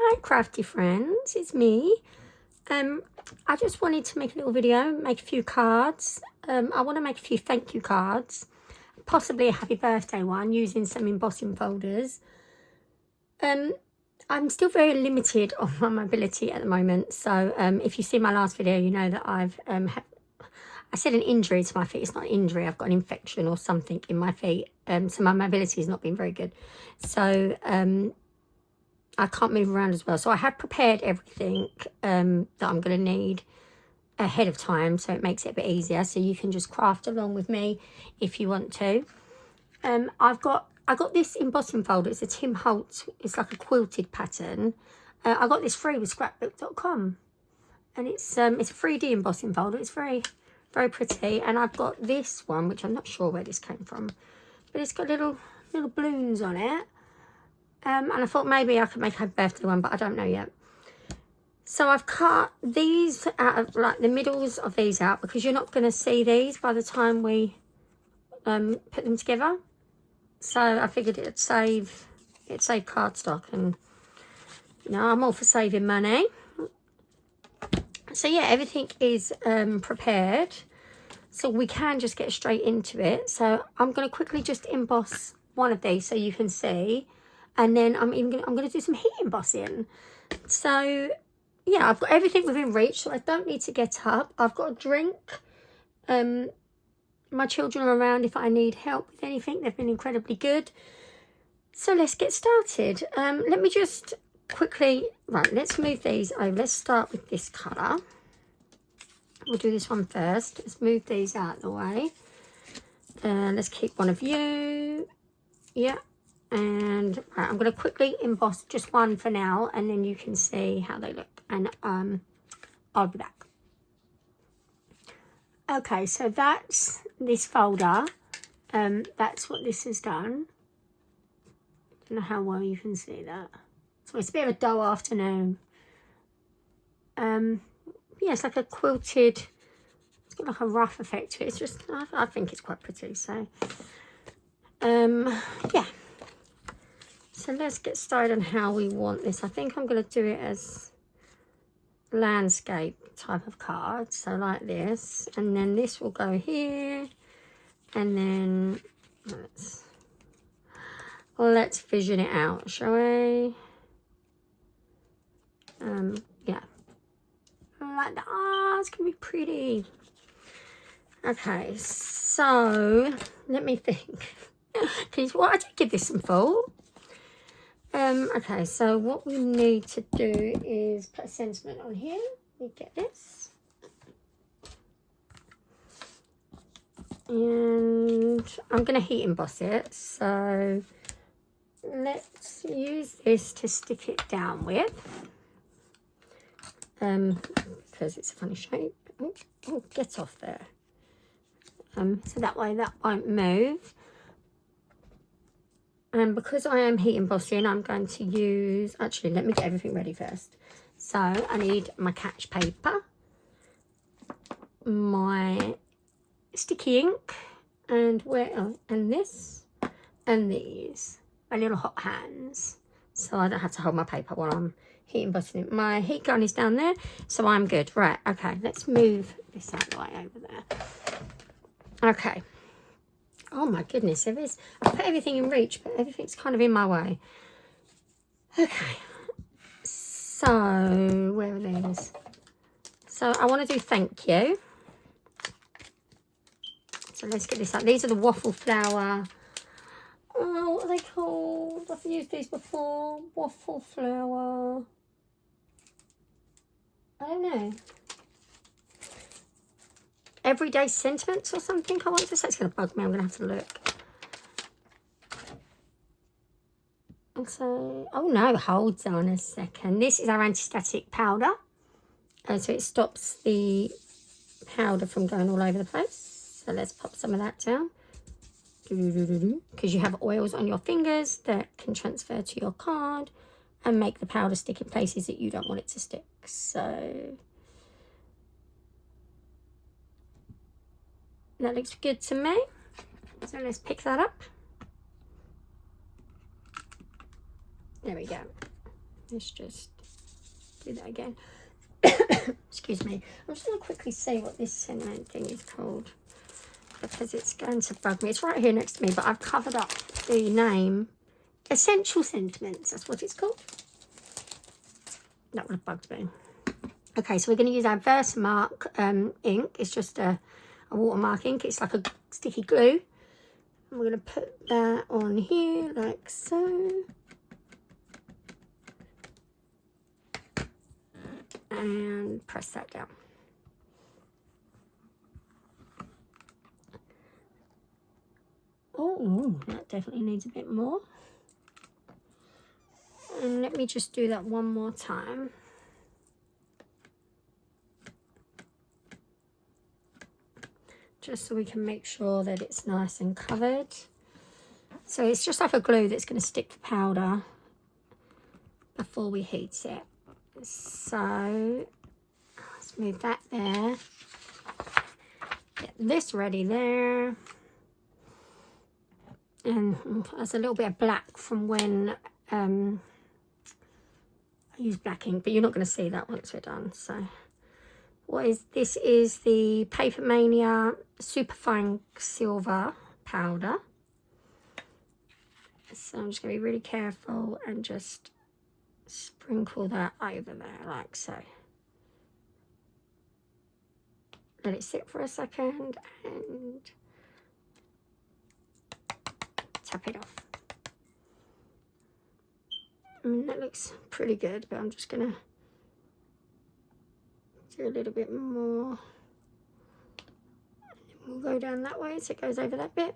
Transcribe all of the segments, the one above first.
Hi crafty friends, it's me. I just wanted to make a little video, make a few cards. I want to make a few thank you cards, possibly a happy birthday one using some embossing folders. I'm still very limited on my mobility at the moment, so if you see my last video, you know that I've I said an injury to my feet. It's not an injury, I've got an infection or something in my feet, so my mobility has not been very good. So I can't move around as well. So I have prepared everything that I'm going to need ahead of time, so it makes it a bit easier. So you can just craft along with me if you want to. I got this embossing folder. It's a Tim Holtz. It's like a quilted pattern. I got this free with scrapbook.com, and it's a 3D embossing folder. It's very, very pretty. And I've got this one, which I'm not sure where this came from, but it's got little balloons on it. And I thought maybe I could make a birthday one, but I don't know yet. So I've cut these out of, like, the middles of these out, because you're not going to see these by the time we put them together. So I figured it'd save cardstock, and you know, I'm all for saving money. So yeah, everything is prepared, so we can just get straight into it. So I'm going to quickly just emboss one of these so you can see. And then I'm going to do some heat embossing. So yeah, I've got everything within reach, so I don't need to get up. I've got a drink. My children are around if I need help with anything. They've been incredibly good. So let's get started. Let me just quickly, right, let's move these over. Let's start with this colour. We'll do this one first. Let's move these out of the way. Let's keep one of you. Yeah. And right, I'm going to quickly emboss just one for now, and then you can see how they look, and I'll be back. Okay, so that's this folder. That's what this has done. I don't know how well you can see that. So it's a bit of a dull afternoon. Yeah, it's like a quilted, it's got like a rough effect to it. It's just, I think it's quite pretty. So yeah. So let's get started on how we want this. I think I'm going to do it as landscape type of card. So like this. And then this will go here. And then let's vision it out, shall we? Yeah. Like that. Oh, it's going to be pretty. Okay, so let me think. Please, well, I did give this some thought. Okay, so what we need to do is put a sentiment on here. We get this. And I'm going to heat emboss it. So let's use this to stick it down with. Because it's a funny shape. Oh, get off there. So that way that won't move. And because I am heat embossing, I'm going to use, actually, let me get everything ready first. So I need my catch paper, my sticky ink, and this, and these, my little hot hands. So I don't have to hold my paper while I'm heat embossing it. My heat gun is down there, so I'm good. Right, okay, let's move this out of the way over there. Okay. Oh my goodness, I've put everything in reach, but everything's kind of in my way. Okay, so where are these? So I want to do thank you. So let's get this out. These are the waffle flower. Oh, what are they called? I've used these before. Waffle flower. I don't know. Everyday sentiments or something, I want to say. It's going to bug me. I'm going to have to look. And so, oh no, hold on a second. This is our anti-static powder. So it stops the powder from going all over the place. So let's pop some of that down. Because you have oils on your fingers that can transfer to your card and make the powder stick in places that you don't want it to stick. So that looks good to me. So let's pick that up. There we go. Let's just do that again. Excuse me. I'm just going to quickly see what this sentiment thing is called, because it's going to bug me. It's right here next to me, but I've covered up the name. Essential Sentiments, that's what it's called. That would have bugged me. Okay, so we're going to use our Versamark ink. It's just a watermark ink. It's like a sticky glue. And we're going to put that on here like so. And press that down. Oh, that definitely needs a bit more. And let me just do that one more time. Just so we can make sure that it's nice and covered. So it's just like a glue that's going to stick to powder before we heat it. So let's move that there. Get this ready there. And there's a little bit of black from when I use black ink, but you're not going to see that once we're done. So what is this? Is the Paper Mania Superfine Silver powder. So I'm just going to be really careful and just sprinkle that over there like so. Let it sit for a second and tap it off. That looks pretty good, but I'm just going to do a little bit more. We'll go down that way so it goes over that bit.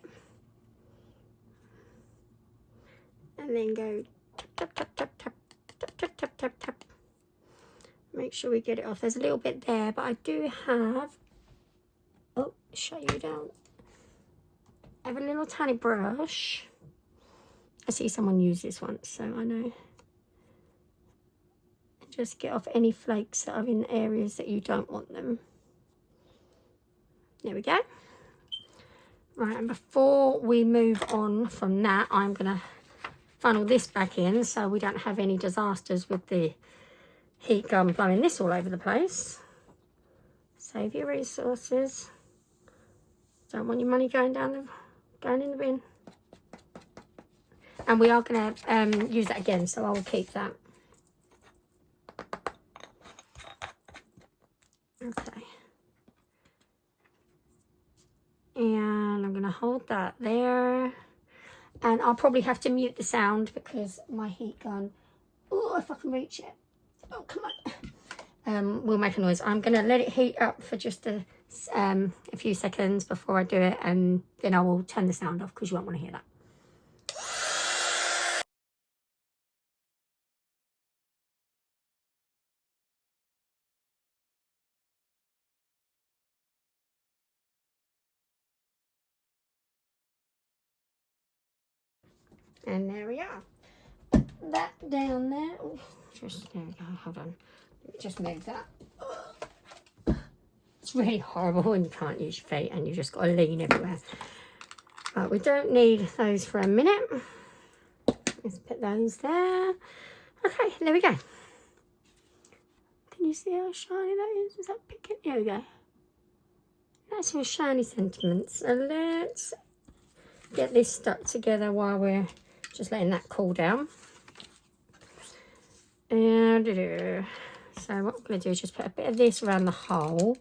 And then go tap, tap, tap, tap, tap, tap, tap, tap, tap. Make sure we get it off. There's a little bit there, but I do have, oh, shut you down. I have a little tiny brush. I see someone use this once, so I know. Just get off any flakes that are in areas that you don't want them. There we go. Right, and before we move on from that, I'm going to funnel this back in so we don't have any disasters with the heat gun blowing this all over the place. Save your resources. Don't want your money going in the bin. And we are going to use that again, so I will keep that. Okay. And I'm going to hold that there. And I'll probably have to mute the sound because my heat gun, oh, if I can reach it. Oh, come on. Will make a noise. I'm going to let it heat up for just a few seconds before I do it. And then I will turn the sound off because you won't want to hear that. And there we are. That down there. Oh, just there we go. Hold on. Let me just move that. It's really horrible when you can't use your feet and you just got to lean everywhere. But we don't need those for a minute. Let's put those there. Okay, there we go. Can you see how shiny that is? Is that picking? There we go. That's your shiny sentiments. So let's get this stuck together while we're just letting that cool down. And so what I'm going to do is just put a bit of this around the hole.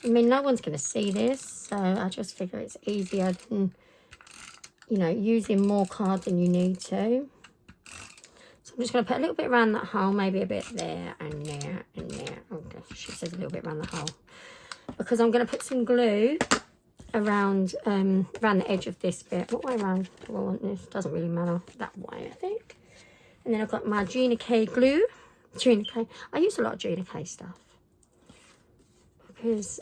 I mean, no one's going to see this, so I just figure it's easier than, you know, using more card than you need to. So I'm just going to put a little bit around that hole, maybe a bit there and there and there. Oh gosh, she says a little bit around the hole. Because I'm going to put some glue around the edge of this bit. What way around do I want this? Doesn't really matter. That way, I think. And then I've got my Gina K glue. Gina K. I use a lot of Gina K stuff. Because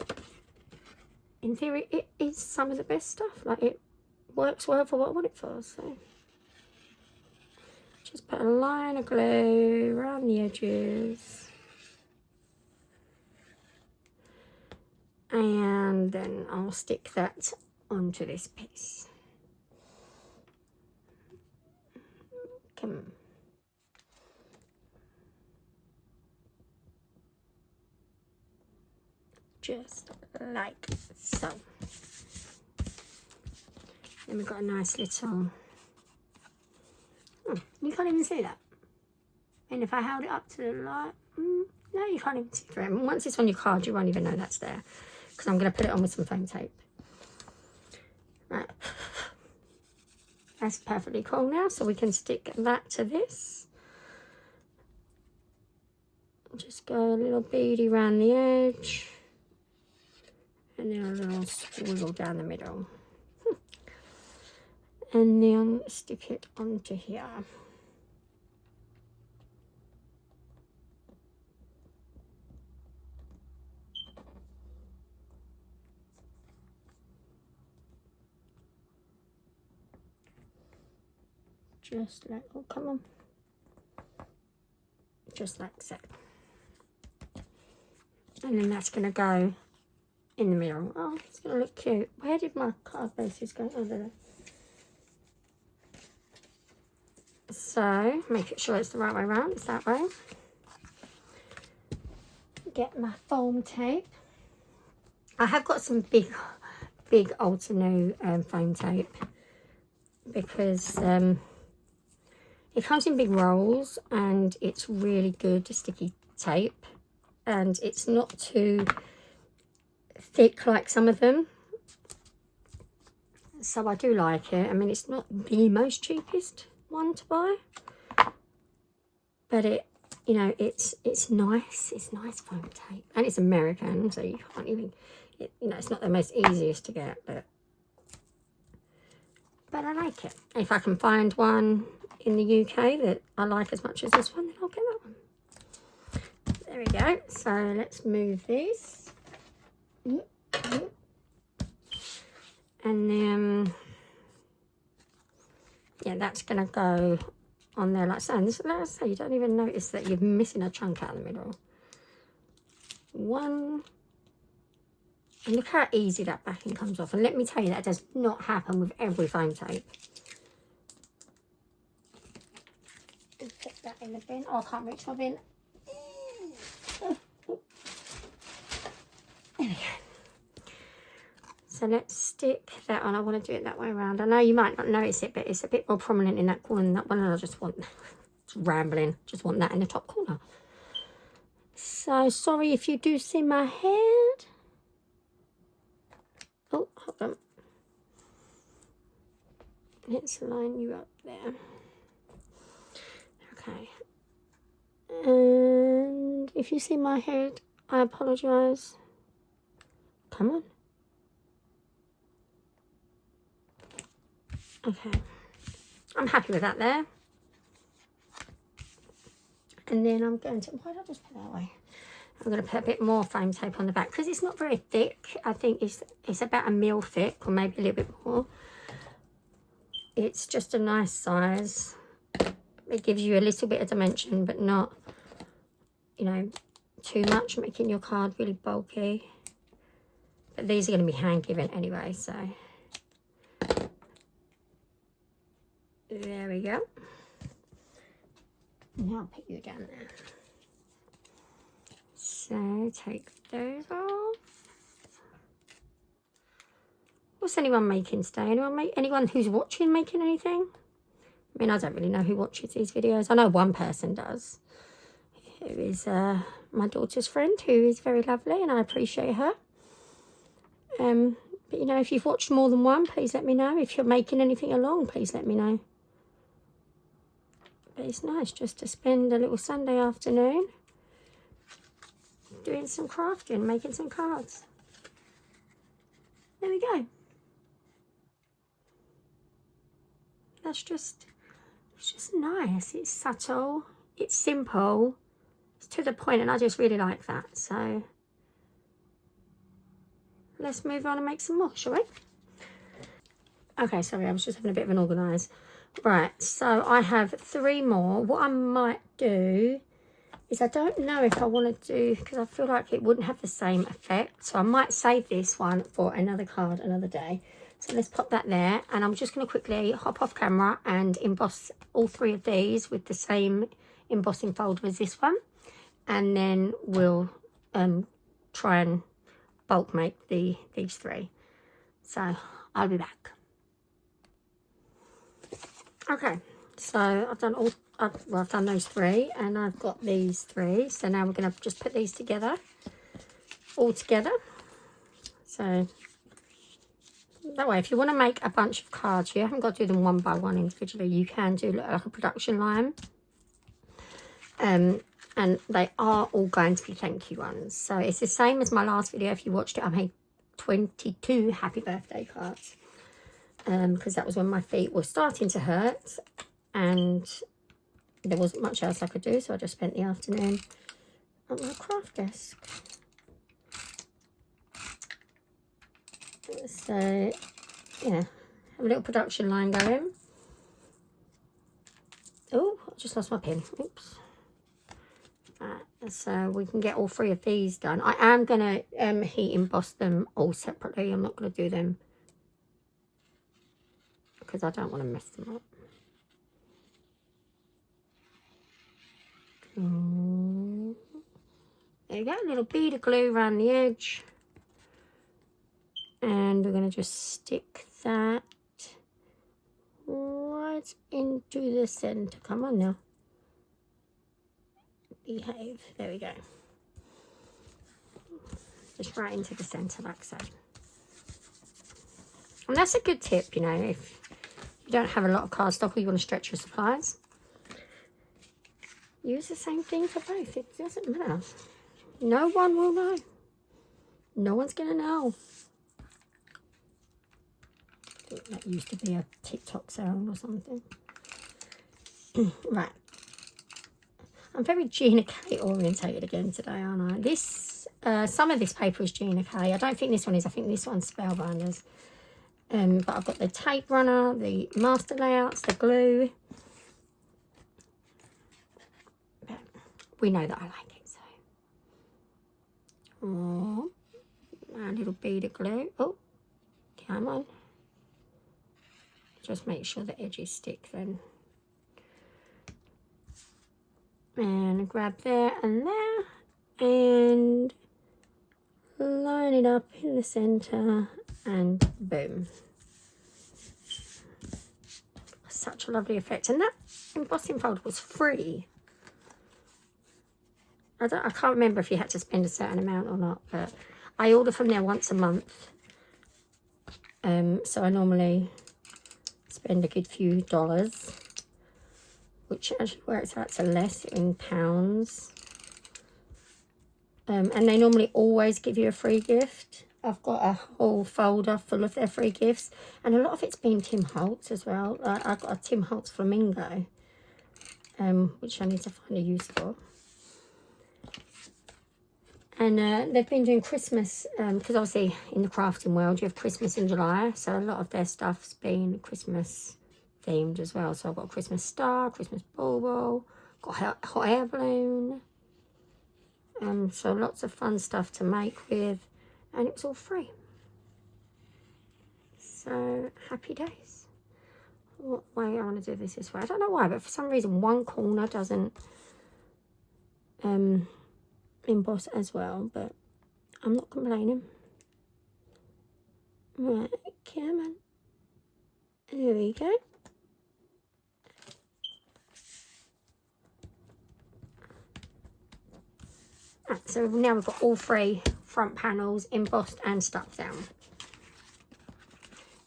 in theory, it is some of the best stuff. Like, it works well for what I want it for. So just put a line of glue around the edges. And then I'll stick that onto this piece. Come on. just like so. Then we've got a nice little, you can't even see that. And if I held it up to the light, no, you can't even see through it. And once it's on your card, you won't even know that's there, because I'm going to put it on with some foam tape. Right. That's perfectly cool now, so we can stick that to this. Just go a little beady around the edge. And then a little squiggle down the middle. And then stick it onto here. Just like, oh, come on. Just like so. And then that's going to go in the middle. Oh, it's going to look cute. Where did my card bases go? Oh, there. So, make sure it's the right way around. It's that way. Get my foam tape. I have got some big Ulta New foam tape, because it comes in big rolls and it's really good sticky tape, and it's not too thick like some of them, so I do like it. I mean, it's not the most cheapest one to buy, but it, you know, it's nice. It's nice foam tape, and it's American, so you can't even, you know, it's not the most easiest to get, but I like it. If I can find one in the UK that I like as much as this one, then I'll get that one. There we go. So let's move this. And then, yeah, that's going to go on there like so. And this, let's say, you don't even notice that you're missing a chunk out of the middle. One. And look how easy that backing comes off. And let me tell you, that does not happen with every foam tape. Put that in the bin. Oh, I can't reach my bin. There we go. So let's stick that on. I want to do it that way around. I know you might not notice it, but it's a bit more prominent in that corner than that one. And I just want, it's rambling, just want that in the top corner. So sorry if you do see my head. Oh, hold on. Let's line you up there. Okay. And if you see my head, I apologise. Come on. Okay. I'm happy with that there. And then I'm going to, why did I just put that away? I'm going to put a bit more foam tape on the back, because it's not very thick. I think it's about 1 mil thick, or maybe a little bit more. It's just a nice size. It gives you a little bit of dimension, but not, you know, too much, making your card really bulky. But these are going to be hand given anyway, so there we go. Now I'll put you down there. So take those off. What's anyone making today? Anyone who's watching making anything? I mean, I don't really know who watches these videos. I know one person does, who is my daughter's friend, who is very lovely, and I appreciate her. But you know, if you've watched more than one, please let me know. If you're making anything along, please let me know. But it's nice just to spend a little Sunday afternoon doing some crafting, making some cards. There we go. That's just, it's just nice. It's subtle, it's simple, it's to the point, and I just really like that. So let's move on and make some more, shall we? Okay, sorry, I was just having a bit of an organise. Right, so I have 3 more. What I might do is, I don't know if I want to do, because I feel like it wouldn't have the same effect. So I might save this one for another card another day. So let's pop that there. And I'm just going to quickly hop off camera and emboss all 3 of these with the same embossing folder as this one. And then we'll try and bulk make these 3. So I'll be back. Okay, so I've done I've done those 3, and I've got these 3. So now we're going to just put these together, all together. So that way, if you want to make a bunch of cards, you haven't got to do them one by one individually. You can do like a production line. And they are all going to be thank you ones. So it's the same as my last video. If you watched it, I made 22 happy birthday cards. Because that was when my feet were starting to hurt. And there wasn't much else I could do. So I just spent the afternoon at my craft desk. So, yeah, have a little production line going. Oh, I just lost my pin. Oops. So we can get all 3 of these done. I am going to heat emboss them all separately. I'm not going to do them because I don't want to mess them up. There you go, a little bead of glue around the edge. And we're going to just stick that right into the center. Come on now. Behave. There we go. Just right into the center like so. And that's a good tip, you know, if you don't have a lot of cardstock or you want to stretch your supplies. Use the same thing for both. It doesn't matter. No one will know. No one's going to know. I think that used to be a TikTok sound or something. Right. I'm very Gina K orientated again today, aren't I? This, some of this paper is Gina K. I don't think this one is. I think this one's Spellbinders. But I've got the tape runner, the master layouts, the glue. But we know that I like it, so. Oh, a little bead of glue. Oh, come on. Just make sure the edges stick then. And grab there and there. And line it up in the center. And boom. Such a lovely effect. And that embossing folder was free. I can't remember if you had to spend a certain amount or not, but I order from there once a month. So I normally spend a good few dollars, which actually works out to less in pounds. And they normally always give you a free gift. I've got a whole folder full of their free gifts, and a lot of it's been Tim Holtz as well. I've got a Tim Holtz flamingo, which I need to find a use for. And they've been doing Christmas, because obviously in the crafting world you have Christmas in July, so a lot of their stuff's been Christmas themed as well. So I've got a Christmas star, Christmas bauble, got a hot air balloon. So lots of fun stuff to make with, and it's all free. So happy days. What way I want to do this way? I don't know why, but for some reason one corner doesn't emboss as well, but I'm not complaining. Right, come on. There we go. Right, so now we've got all 3 front panels embossed and stuck down.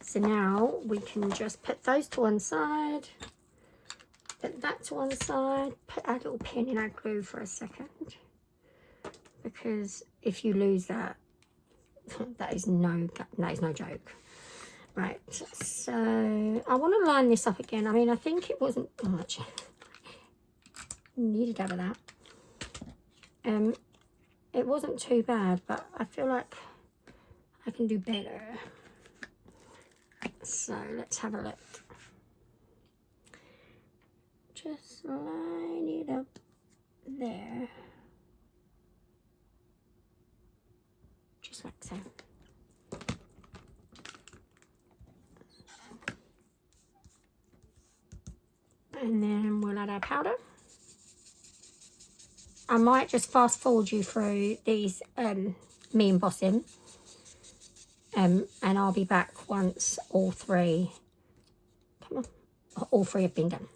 So now we can just put those to one side, put that to one side, put our little pin in our glue for a second, because if you lose that, that is no joke. Right, so I want to line this up again. I mean, I think it wasn't much. Needed out of that. It wasn't too bad, but I feel like I can do better. So let's have a look. Just line it up there. Just like so. And then we'll add our powder. I might just fast forward you through these me embossing, And I'll be back once all three, come on, all three have been done.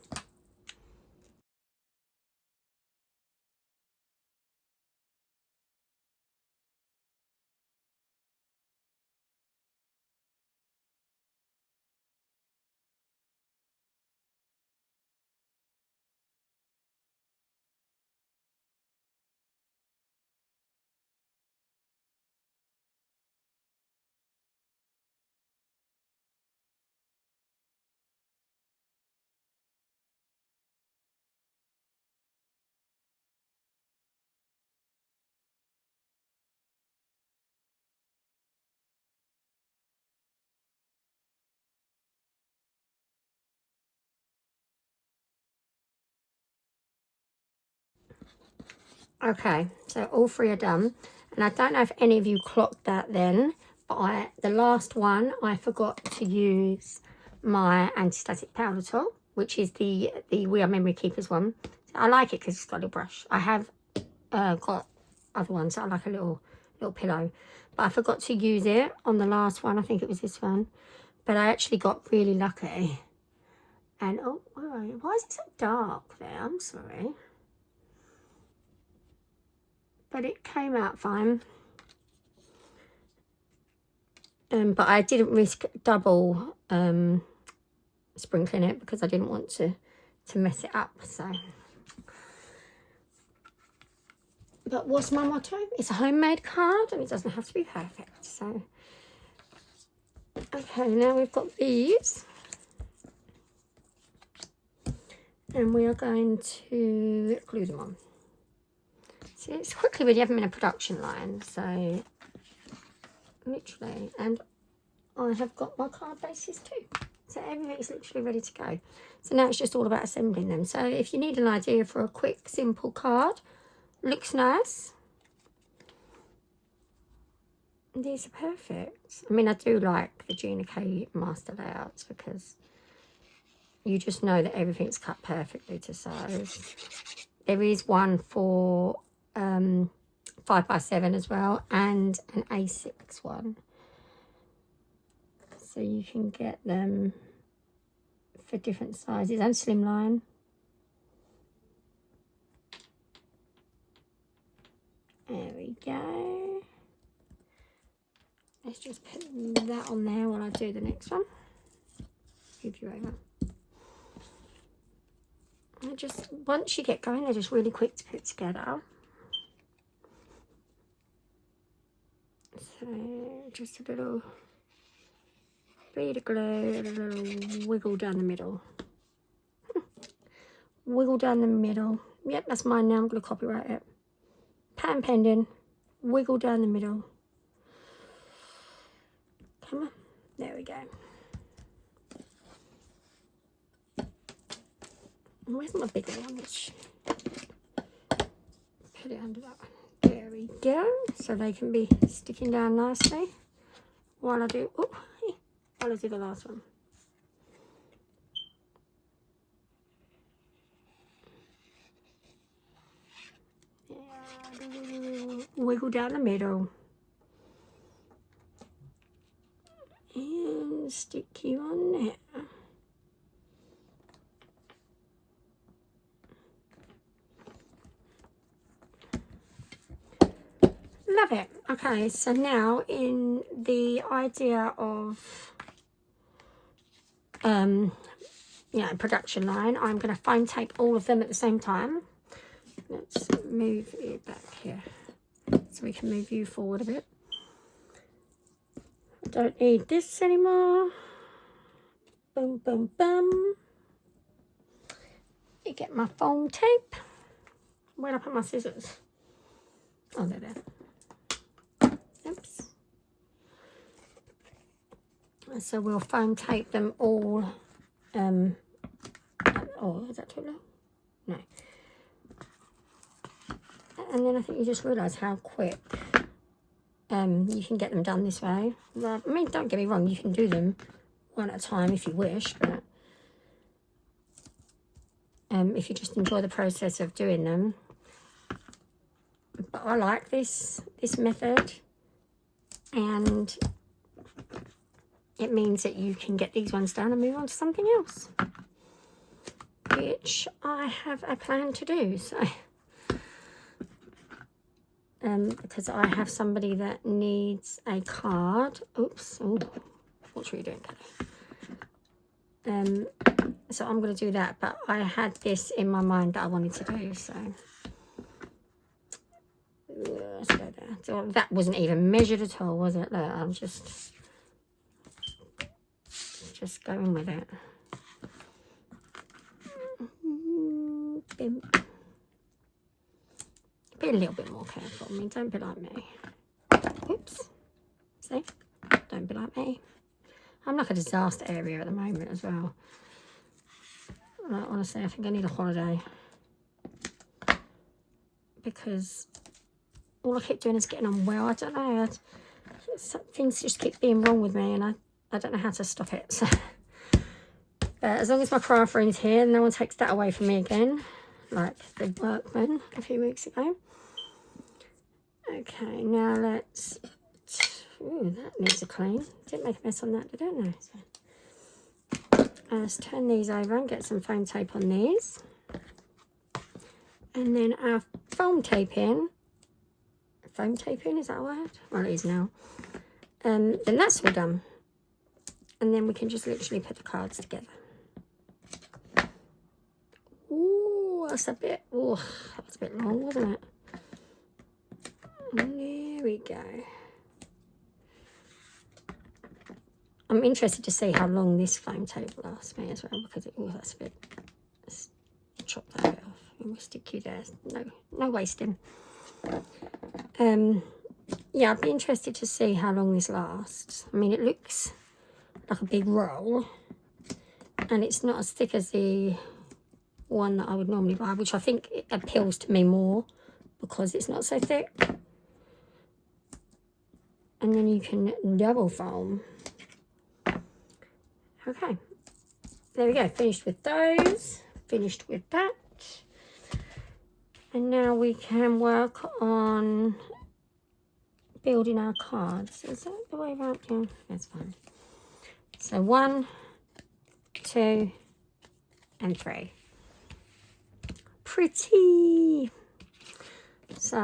Okay, so all three are done. And I don't know if any of you clocked that then, but the last one, I forgot to use my anti-static powder tool, which is the We Are Memory Keepers one. So I like it because it's got a little brush. I have got other ones that I like a little pillow. But I forgot to use it on the last one. I think it was this one. But I actually got really lucky. And, oh, why is it so dark there? I'm sorry. But it came out fine. But I didn't risk double sprinkling it because I didn't want to mess it up. So, but what's my motto? It's a homemade card and it doesn't have to be perfect. So, okay, now we've got these. And we are going to glue them on. See, it's quickly when you have them in a production line. So, literally, and I have got my card bases too. So everything is literally ready to go. So now it's just all about assembling them. So if you need an idea for a quick, simple card, looks nice. And these are perfect. I mean, I do like the Gina K master layouts because you just know that everything's cut perfectly to size. There is one for 5x7 as well, and an A6 one. So you can get them for different sizes and slimline. There we go. Let's just put that on there while I do the next one. Move you over. And just, once you get going, they're just really quick to put together. So just a little bead of glue and a little wiggle down the middle. Wiggle down the middle. Yep, that's mine now. I'm going to copyright it. Patent pending. Wiggle down the middle. Come on. There we go. Where's my bigger one? Let's put it under that one. There we go. So they can be sticking down nicely while I do, while I do the last one. Yeah, wiggle down the middle. And stick you on there. Love it. Okay, so now in the idea of production line, I'm going to foam tape all of them at the same time. Let's move it back here so we can move you forward a bit. I don't need this anymore. Boom, boom, boom. You get my foam tape. Where'd I put my scissors? Oh, they're there. Oops. So we'll foam tape them all. Oh, is that too low? No. And then I think you just realise how quick you can get them done this way. I mean, don't get me wrong, you can do them one at a time if you wish, but if you just enjoy the process of doing them. But I like this method, and it means that you can get these ones done and move on to something else, which I have a plan to do. So because I have somebody that needs a card. Oops. Ooh, what are you doing, Kelly? So I'm going to do that, but I had this in my mind that I wanted to do, so let's go there. So that wasn't even measured at all, was it? Look, I'm just going with it. Be a little bit more careful. I mean, don't be like me. Oops. See? Don't be like me. I'm like a disaster area at the moment as well. Like, honestly, I think I need a holiday. Because all I keep doing is getting on well. I don't know. Things just keep being wrong with me, and I don't know how to stop it. So, but as long as my craft room's here, no one takes that away from me again, like the workman a few weeks ago. Okay, now let's... Ooh, that needs a clean. Didn't make a mess on that, did it? No. So, let's turn these over and get some foam tape on these. And then our foam taping, is that a word? Well, it is now. Then that's all done. And then we can just literally put the cards together. Ooh, that's a bit, ooh, that was a bit long, wasn't it? And there we go. I'm interested to see how long this foam tape lasts me as well, because that's a bit, let's chop that bit off. And we'll stick you there. No wasting. Yeah, I'd be interested to see how long this lasts. I mean, it looks like a big roll, and it's not as thick as the one that I would normally buy, which I think it appeals to me more because it's not so thick. And then you can double foam. Okay, there we go. Finished with those. Finished with that. And now we can work on building our cards. Is that the way around? Yeah, that's fine. So 1, 2, and 3. Pretty. So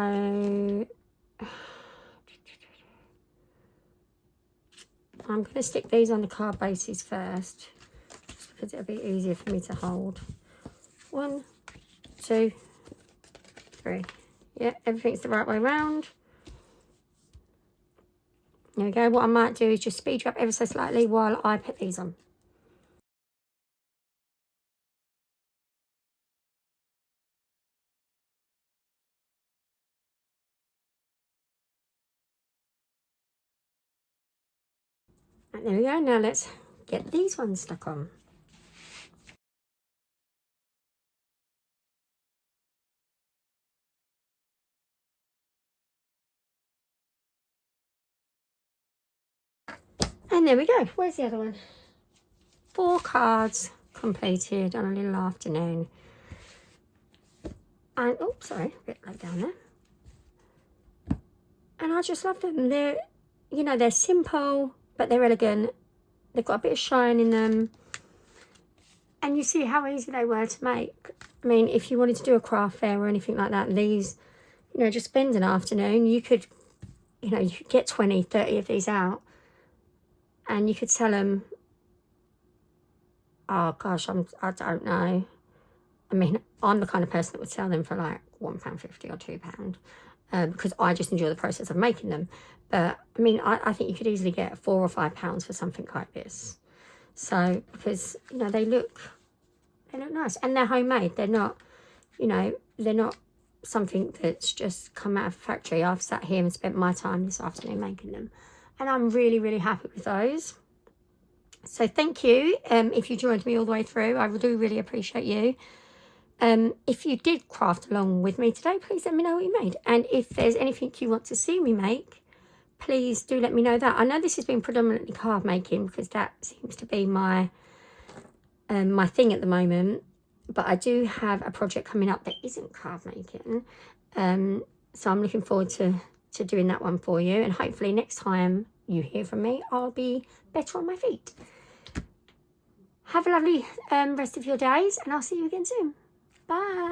I'm going to stick these on the card bases first, just because it'll be easier for me to hold. 1, 2, 3. Yeah, everything's the right way round. There we go. What I might do is just speed you up ever so slightly while I put these on. And there we go. Now let's get these ones stuck on. And there we go. Where's the other one? 4 cards completed on a little afternoon. And, oh, sorry, a bit low down there. And I just love them. They're, you know, they're simple, but they're elegant. They've got a bit of shine in them. And you see how easy they were to make. I mean, if you wanted to do a craft fair or anything like that, these, you know, just spend an afternoon, you could, you know, you could get 20, 30 of these out. And you could sell them, oh gosh, I don't know. I mean, I'm the kind of person that would sell them for like £1.50 or £2, because I just enjoy the process of making them. But I mean, I think you could easily get £4 or £5 for something like this. So, because, you know, they look nice, and they're homemade. They're not, you know, they're not something that's just come out of a factory. I've sat here and spent my time this afternoon making them. And I'm really, really happy with those. So thank you. If you joined me all the way through, I do really appreciate you. If you did craft along with me today, please let me know what you made. And if there's anything you want to see me make, please do let me know that. I know this has been predominantly card making because that seems to be my my thing at the moment. But I do have a project coming up that isn't card making. So I'm looking forward to doing that one for you. And hopefully next time you hear from me, I'll be better on my feet. Have a lovely rest of your days, and I'll see you again soon. Bye.